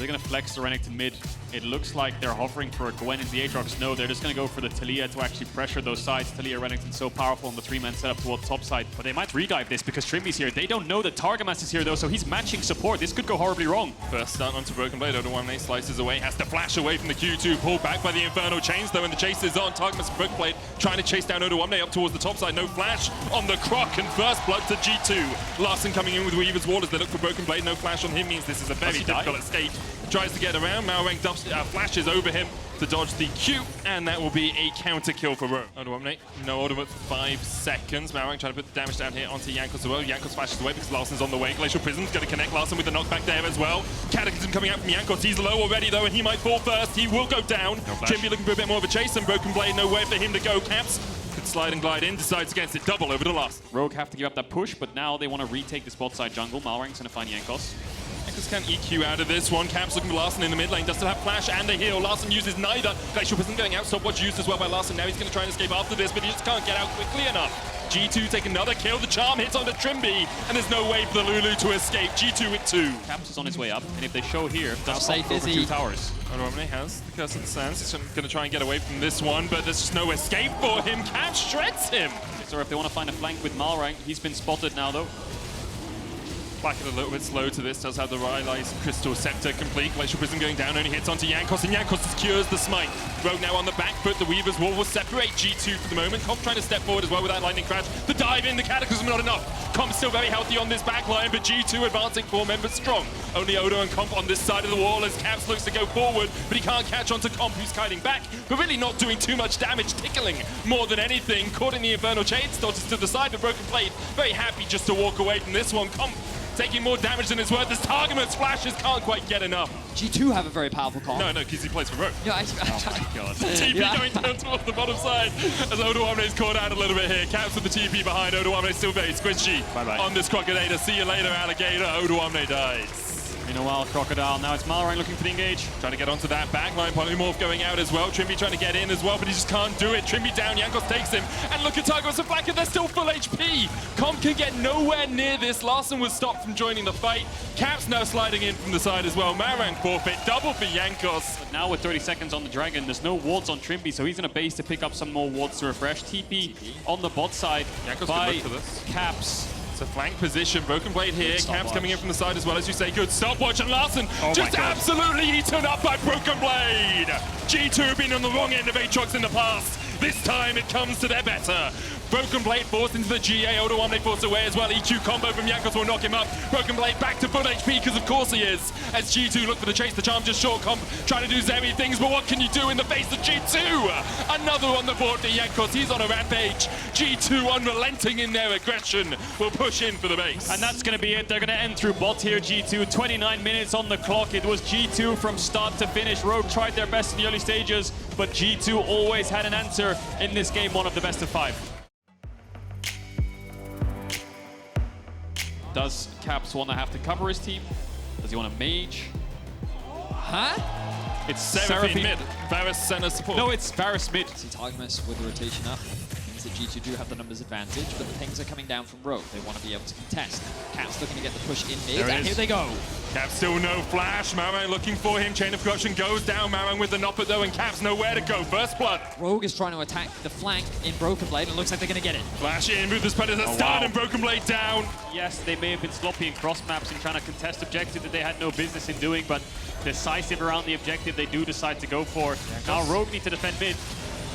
they going to flex the Renekton mid? It looks like they're hovering for a Gwen into the Aatrox. No, they're just going to go for the Taliyah to actually pressure those sides. Taliyah Renekton so powerful on the 3-man setup towards top side. But they might redive this because Trimby's here. They don't know that Targamas is here though, so he's matching support. This could go horribly wrong. First stun onto Broken Blade. Oda slices away, has to flash away from the Q2. Pulled back by the Infernal Chains though, and the chase is on. Targamas and Broken Blade trying to chase down Oda up towards the top side. No flash on the Croc, and first blood to G2. Larson coming in with Weaver's Wall as they look for Broken Blade. No flash on him means this is a very difficult escape. Tries to get around. Malrank flashes over him to dodge the Q, and that will be a counter kill for Rogue. Oda no ultimate for 5 seconds. Malrank trying to put the damage down here onto Jankos as well. Jankos flashes away because Larson's on the way. Glacial Prism's going to connect Larson with the knockback there as well. Cataclysm coming out from Jankos. He's low already though, and he might fall first. He will go down. Trimby looking for a bit more of a chase, and Broken Blade nowhere for him to go. Caps could slide and glide in, decides against it. Double over to Larson. Rogue have to give up that push, but now they want to retake the spot side jungle. Malrank's going to find Jankos. Jankos can EQ out of this one. Caps looking for Larson in the mid lane. Does still have flash and a heal. Larson uses neither. Glacial Prism going out. Stopwatch used as well by Larson. Now he's going to try and escape after this, but he just can't get out quickly enough. G2 take another kill. The charm hits onto Trimby, and there's no way for the Lulu to escape. G2 with 2. Caps is on his way up, and if they show here, how safe is he? 2 towers. Oda has the Curse of the Sands. He's going to try and get away from this one, but there's just no escape for him. Caps shreds him. So if they want to find a flank with Malrank, he's been spotted now though. Blacken a little bit slow to this, does have the Rylai's Crystal Scepter complete. Glacial Prism going down, only hits onto Jankos, and Jankos secures the smite. Rogue now on the back foot, the Weaver's Wall will separate G2 for the moment. Comp trying to step forward as well with that Lightning Crash. The dive in, the Cataclysm not enough. Comp's still very healthy on this back line, but G2 advancing 4 members strong. Only Odo and Comp on this side of the wall as Caps looks to go forward, but he can't catch onto Comp, who's kiting back, but really not doing too much damage, tickling more than anything. Caught in the Infernal Chains, dodges to the side, but Broken Blade very happy just to walk away from this one. Comp taking more damage than his worth. This Targamas flashes can't quite get enough. G2 have a very powerful comp. No, because he plays for Rogue. Yeah, oh my god. TP going down towards the bottom side as Oda caught out a little bit here. Caps with the TP behind. Oda still very squishy. Bye-bye. On this Crocodile. See you later, Alligator. Oda dies. In a while, Crocodile. Now it's Malrank looking for the engage. Trying to get onto that backline. Polymorph going out as well. Trimby trying to get in as well, but he just can't do it. Trimby down. Jankos takes him. And look at Targamas and Black, and they're still full HP. Comp can get nowhere near this. Larson was stopped from joining the fight. Caps now sliding in from the side as well. Malrank forfeit. Double for Jankos. But now with 30 seconds on the Dragon, there's no wards on Trimby, so he's in a base to pick up some more wards to refresh. TP on the bot side Jankos by for this. Caps. It's a flank position. Broken Blade here. Caps coming in from the side as well, as you say. Good stopwatch, and Larson just absolutely eaten up by Broken Blade. G2 have been on the wrong end of Aatrox in the past. This time it comes to their better. Broken Blade forced into the GA. Oda forced away as well. EQ combo from Jankos will knock him up. Broken Blade back to full HP because of course he is. As G2 look for the chase, the charm just short. Comp trying to do Zeri things, but what can you do in the face of G2? Another on the board to Jankos. He's on a rampage. G2 unrelenting in their aggression will push in for the base. And that's going to be it. They're going to end through bot here, G2. 29 minutes on the clock. It was G2 from start to finish. Rogue tried their best in the early stages, but G2 always had an answer in this game, one of the best of 5. Does Caps want to have to cover his team? Does he want to mage? Huh? It's Seraphine mid. Varus center support. No, it's Varus mid. See Targamas with the rotation up. Means that G2 do have the numbers advantage, but the things are coming down from Rogue. They want to be able to contest. Caps looking to get the push in mid, and here they go. Caps still no flash. Malrank looking for him. Chain of corruption goes down. Malrank with the knocker though, and Caps nowhere to go. First blood. Rogue is trying to attack the flank in Broken Blade, and it looks like they're going to get it. Flash in, Ruthless Predator stun, and Broken Blade down. Yes, they may have been sloppy in cross maps and trying to contest objective that they had no business in doing, but decisive around the objective they do decide to go for. Now Rogue need to defend mid.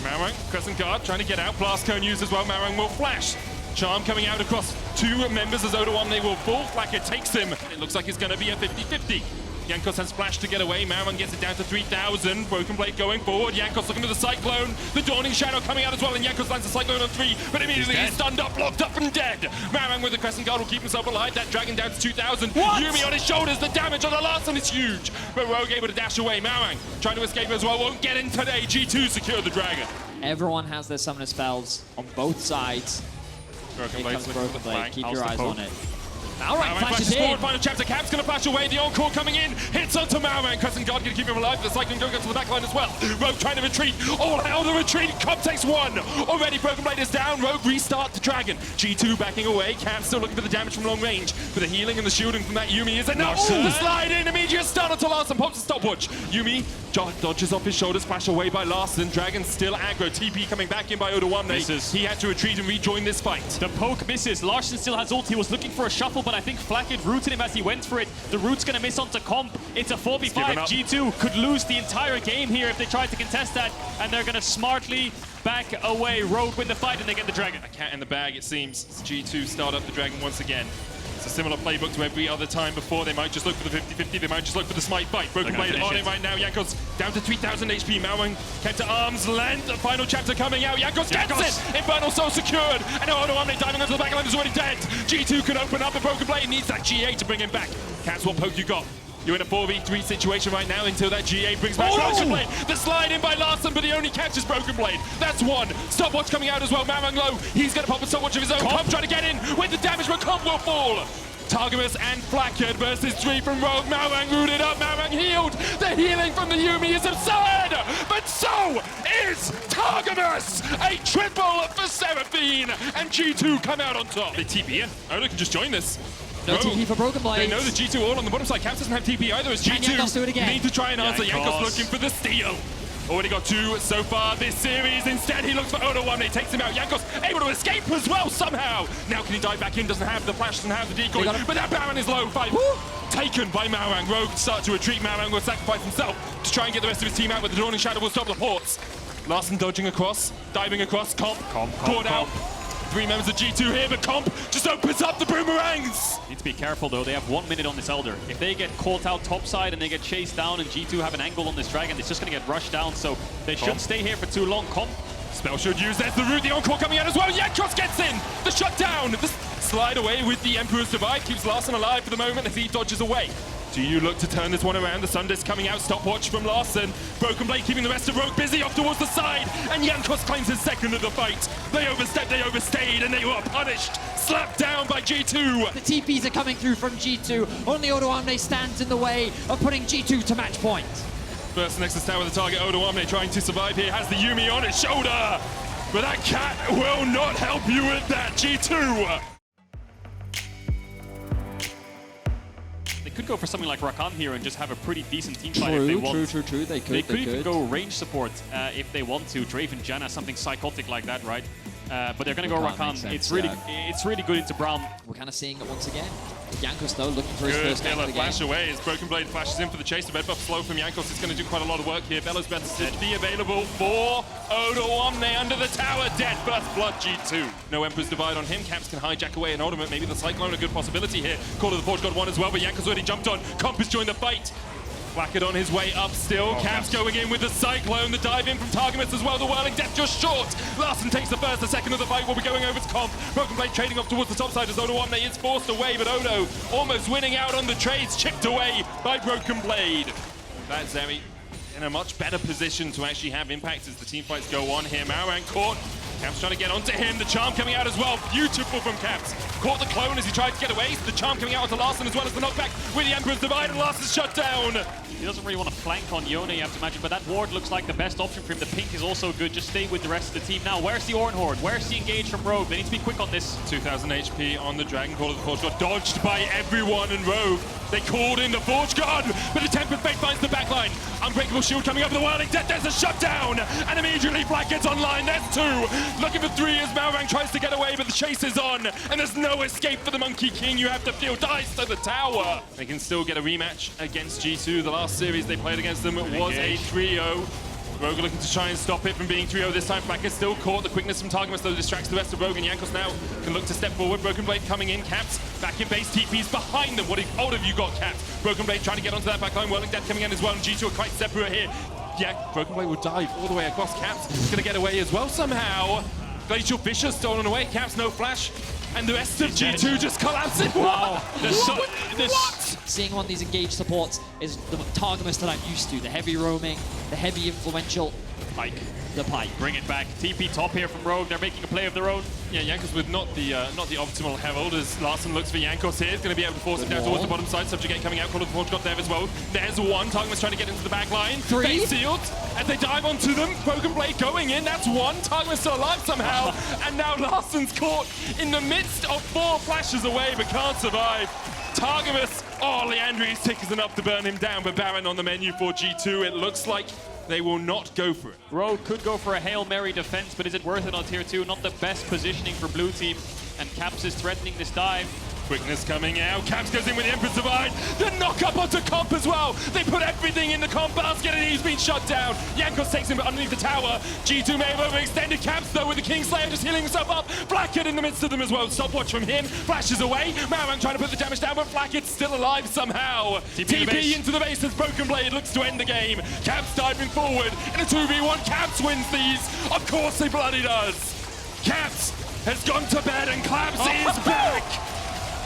Malrank, Crescent Guard, trying to get out. Blast Cone used as well. Malrank will flash. Charm coming out across 2 members as Oda will fall. Flacker takes him. It looks like it's going to be a 50-50. Jankos has Splash to get away. Malrank gets it down to 3,000. Broken Blade going forward. Jankos looking for the Cyclone. The Dawning Shadow coming out as well, and Jankos lands the Cyclone on 3, but immediately he's stunned up, blocked up, and dead. Malrank with the Crescent Guard will keep himself alive. That Dragon down to 2,000. Yumi on his shoulders. The damage on the Larson is huge, but Rogue able to dash away. Malrank trying to escape as well. Won't get in today. G2 secure the Dragon. Everyone has their summoner spells on both sides. Broken Here comes Broken Blade. Keep your eyes on it. Malrank Malrang Flashes flashes forward, in. final chapter, Cap's gonna flash away, the encore coming in, hits onto Malrang, Crescent Guard gonna keep him alive, the Cyclone going to the back line as well. Rogue trying to retreat, all hell the retreat, Comp takes one, already Broken Blade is down, Rogue restart the Dragon, G2 backing away, Cap still looking for the damage from long range, but the healing and the shielding from that Yuumi is enough. The slide in, immediate stun onto Larson, pops a stopwatch, Yuumi dodges off his shoulders, flash away by Larson, Dragon still aggro, TP coming back in by Odawamne, he had to retreat and rejoin this fight. The poke misses, Larson still has ult, he was looking for a shuffle, but I think Flack had rooted him as he went for it. The root's gonna miss onto Comp, it's a 4v5, G2 could lose the entire game here if they try to contest that, and they're gonna smartly back away. Rogue win the fight and they get the Dragon. A cat in the bag, it seems. G2 start up the Dragon once again. It's a similar playbook to every other time before. They might just look for the 50-50, they might just look for the smite fight. Broken Blade on it right now, Jankos down to 3,000 HP, Malrang kept to arm's length, the final chapter coming out, Jankos gets it! Infernal Soul secured, and now Odawamne diving onto the back line is already dead. G2 can open up, but Broken Blade needs that GA to bring him back. Cats, what poke you got? You're in a 4v3 situation right now until that GA brings back Broken Blade. The slide in by Larson, but he only catches Broken Blade. That's one. Stopwatch coming out as well. Malrang low. He's going to pop a stopwatch of his own. Comp trying to get in with the damage, but Comp will fall. Targamas and Flackhead versus 3 from Rogue. Malrang rooted up. Malrang healed. The healing from the Yuumi is absurd, but so is Targamas. A triple for Seraphine, and G2 come out on top. They TP in. Oda can just join this. No TP for Broken Blade. They know the G2 all on the bottom side. Caps doesn't have TP either as G2 need to try and answer. Jankos looking for the steal. Already got 2 so far this series. Instead, he looks for Odawamne, takes him out. Jankos able to escape as well somehow. Now can he dive back in? Doesn't have the flash, doesn't have the decoy. But that Baron is low. 5 taken by Malrang. Rogue start to retreat. Malrang will sacrifice himself to try and get the rest of his team out, but the Dawning Shadow will stop the ports. Larson dodging across, diving across. Comp caught out. 3 members of G2 here, but Comp just opens up the boomerangs. Need to be careful though, they have 1 minute on this Elder. If they get caught out topside and they get chased down and G2 have an angle on this Dragon, it's just gonna get rushed down, so they shouldn't stay here for too long. Comp. Spell should use, there's the root, the encore coming out as well. Jankos gets in, the shutdown, the slide away with the Emperor's Divide, keeps Larson alive for the moment as he dodges away. Do you look to turn this one around? The Sundisc coming out, stopwatch from Larson. Broken Blade keeping the rest of Rogue busy off towards the side, and Jankos claims his second of the fight. They overstepped, they overstayed, and they were punished. Slapped down by G2. The TPs are coming through from G2. Only Odawamne stands in the way of putting G2 to match point. First Nexus Tower, the target, Odawamne trying to survive here, has the Yuumi on his shoulder. But that cat will not help you with that, G2. They could go for something like Rakan here and just have a pretty decent team fight if they want. True. They could. They could even go range support if they want to. Draven, Janna, something psychotic like that, right? But they're going to go Rakan. It's really good into Braum. We're kind of seeing it once again. Jankos though looking for his first game of the flash game. away as Broken Blade flashes in for the chase. The red buff slow from Jankos is going to do quite a lot of work here. Bellows better to be available for Odawamne under the tower. Dead first blood G2. No Emperor's Divide on him. Caps can hijack away an ultimate. Maybe the Cyclone a good possibility here. Call of the Forge got one as well, but Jankos already jumped on. Comp has joined the fight. Flackhead on his way up still. Caps going in with the Cyclone. The dive in from Targamas as well. The Whirling Death just short. Larson takes the first. The second of the fight will be going over to Comp. Broken Blade trading off towards the top side as Odawamne is forced away, but Odo almost winning out on the trades. Chipped away by Broken Blade. That Zeri in a much better position to actually have impact as the team fights go on here. Malrang caught. Caps trying to get onto him. The charm coming out as well. Beautiful from Caps. Caught the clone as he tried to get away. The charm coming out onto Larson as well as the knockback with the Emperor's Divide, and Larson's shut down. He doesn't really want to flank on Yone, you have to imagine, but that ward looks like the best option for him. The pink is also good. Just stay with the rest of the team. Now, where's the Ornn Horde? Where's the engage from Rogue? They need to be quick on this. 2,000 HP on the Dragon. Call of the Forge got dodged by everyone in Rogue. They called in the Forge God, but the Tempered Fate finds the backline. Unbreakable Shield coming over the Whirling Death. There's a shutdown, and immediately Black gets online. There's 2. Looking for 3 as Malrang tries to get away, but the chase is on, and there's no escape for the Monkey King. You have to feel dice to the tower. They can still get a rematch against G2. The last series they played against them was a 3-0. Rogue looking to try and stop it from being 3-0 this time. Black is still caught. The quickness from Targamas though distracts the rest of Rogue, and Jankos now can look to step forward. Broken Blade coming in. Caps back in base. TP's behind them. What have you got, Caps? Broken Blade trying to get onto that backline. Whirling Death coming in as well, and G2 are quite separate here. Yeah, Broken Blade will dive all the way across. Caps gonna get away as well somehow. Glacial Fisher stolen away. Caps no flash. And the rest of G2 just collapsing. Wow. What? Seeing one of these engaged supports is the Targamas that I'm used to. The heavy roaming, the heavy influential. Pike. The Pike. Bring it back. TP top here from Rogue. They're making a play of their own. Yeah, Jankos with not the optimal herald as Larson looks for Jankos here. He's going to be able to force him down towards the bottom side. Subjugate coming out. Call of the Forge got there as well. There's one. Targum's trying to get into the back line. 3. They sealed as they dive onto them. Broken Blade going in. That's 1. Targum's still alive somehow. And now Larson's caught in the midst of 4 flashes away but can't survive. Targumus, oh, Leandri's tick is enough to burn him down, but Baron on the menu for G2. It looks like they will not go for it. Rogue could go for a Hail Mary defense, but is it worth it on tier 2? Not the best positioning for blue team, and Caps is threatening this dive. Quickness coming out. Caps goes in with the Emperor's Divide. The knock up onto Comp as well. They put everything in the Comp basket and he's been shut down. Jankos takes him underneath the tower. G2 may have overextended. Caps though with the Kingslayer just healing himself up. Blackhead in the midst of them as well. Stopwatch from him. Flashes away. Marang trying to put the damage down, but Blackhead's still alive somehow. TP into the base as Broken Blade looks to end the game. Caps diving forward in a 2v1. Caps wins these. Of course he bloody does. Caps has gone to bed and Claps is back.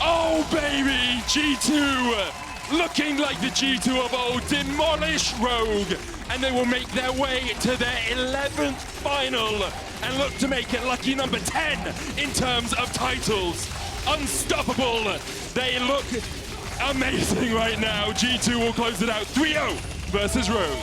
Oh baby, G2 looking like the G2 of old, demolish Rogue, and they will make their way to their 11th final and look to make it lucky number 10 in terms of titles. Unstoppable, they look amazing right now. G2 will close it out 3-0 versus Rogue.